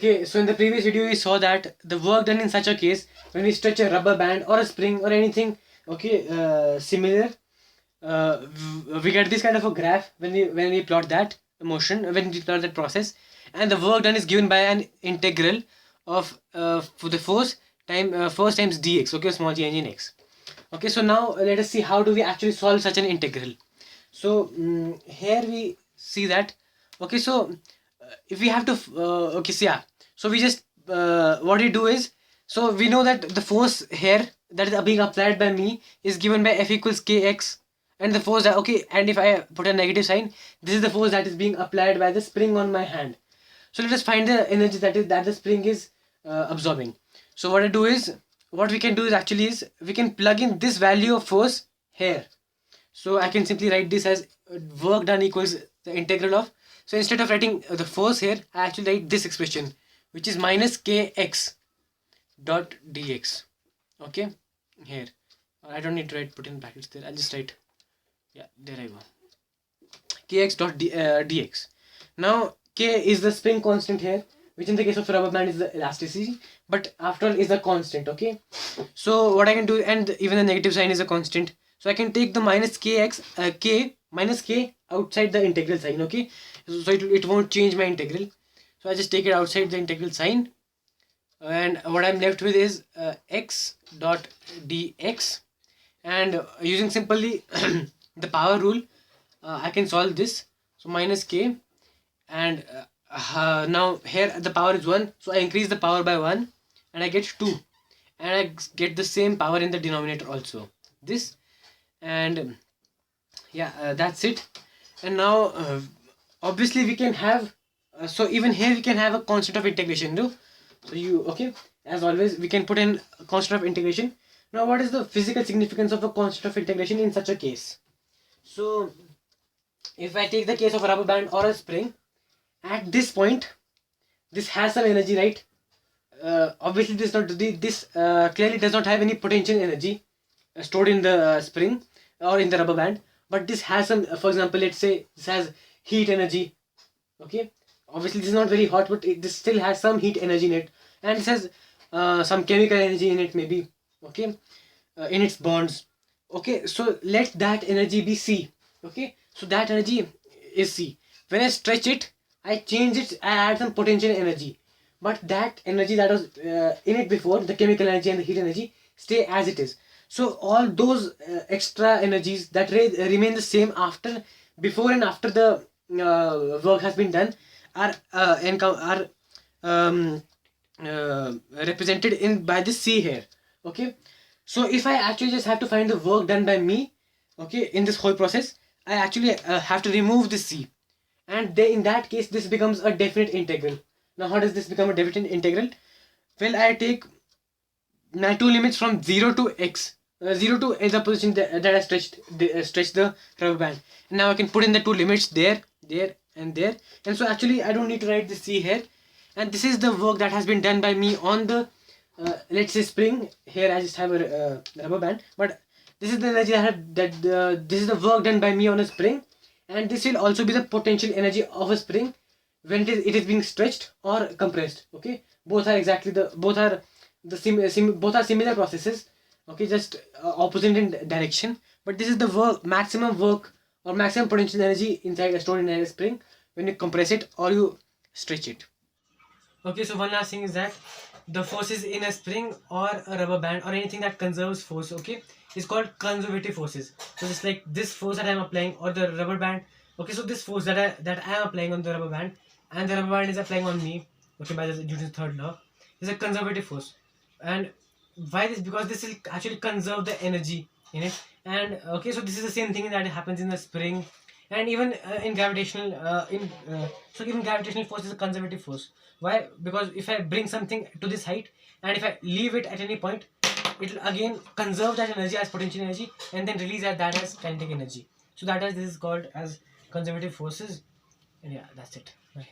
Okay, so in the previous video we saw that the work done in such a case, when we stretch a rubber band or a spring or anything, okay, similar, we get this kind of a graph when we plot that motion, when we plot that process, and the work done is given by an integral of for the force times dx, okay, small g and x. Okay, so now let us see how do we actually solve such an integral. So here we see that, okay, so if we have to okay, so yeah, so we just what we do is, so we know that the force here that is being applied by me is given by F equals kx, and the force that, okay, and if I put a negative sign, this is the force that is being applied by the spring on my hand. So let us find the energy that the spring is absorbing. So what I do is, what we can do is actually is we can plug in this value of force here. So I can simply write this as work done equals the integral of, so instead of writing the force here, I actually write this expression, which is minus kx dot dx. Okay, here I don't need to put in brackets there, I'll just write, yeah, there I go, kx dot dx. Now k is the spring constant here, which in the case of rubber band is the elasticity, but after all is the constant. Okay, so what I can do, and even the negative sign is a constant, so I can take the minus k minus k outside the integral sign. Okay, so it won't change my integral, so I just take it outside the integral sign, and what I'm left with is x dot dx, and using simply the power rule, I can solve this. So minus k, and now here the power is 1, so I increase the power by 1 and I get 2, and I get the same power in the denominator also, this, and yeah, that's it. And now obviously we can have so even here we can have a constant of integration too. So you, okay, as always we can put in a constant of integration. Now what is the physical significance of a constant of integration in such a case? So if I take the case of a rubber band or a spring, at this point this has some energy, right? Obviously this clearly does not have any potential energy stored in the spring or in the rubber band, but this has some, for example, let's say this has heat energy. Okay, obviously this is not very hot, but this still has some heat energy in it, and it has some chemical energy in it maybe. Okay, in its bonds. Okay, so let that energy be C. Okay, so that energy is C. When I stretch it, I change it, I add some potential energy, but that energy that was in it before, the chemical energy and the heat energy, stay as it is. So all those extra energies that remain the same after, before and after the work has been done, are um, represented in by the C here. Okay, so if I actually just have to find the work done by me, okay, in this whole process, I actually have to remove the C, and in that case this becomes a definite integral. Now how does this become a definite integral? Well, I take my two limits from 0 to x. 0 to is the position that I stretched the rubber band, and now I can put in the two limits there, there and there, and so actually I don't need to write the C here, and this is the work that has been done by me on the let's say spring. Here I just have a rubber band, but this is the energy this is the work done by me on a spring, and this will also be the potential energy of a spring when it is being stretched or compressed. Okay, both are exactly both are both are similar processes. Okay, just opposite in direction, but this is the maximum work or maximum potential energy stored in a spring when you compress it or you stretch it. Okay, so one last thing is that the forces in a spring or a rubber band or anything that conserves force, okay, is called conservative forces. So just like this force that I am applying or the rubber band, okay, so this force that I am applying on the rubber band and the rubber band is applying on me, okay, by the Newton's third law, is a conservative force. And why this? Because this will actually conserve the energy in it. And okay, so this is the same thing that happens in the spring, and even in gravitational so even gravitational force is a conservative force. Why? Because if I bring something to this height and if I leave it at any point, it will again conserve that energy as potential energy and then release that as kinetic energy. So this is called as conservative forces. And yeah, that's it. Bye.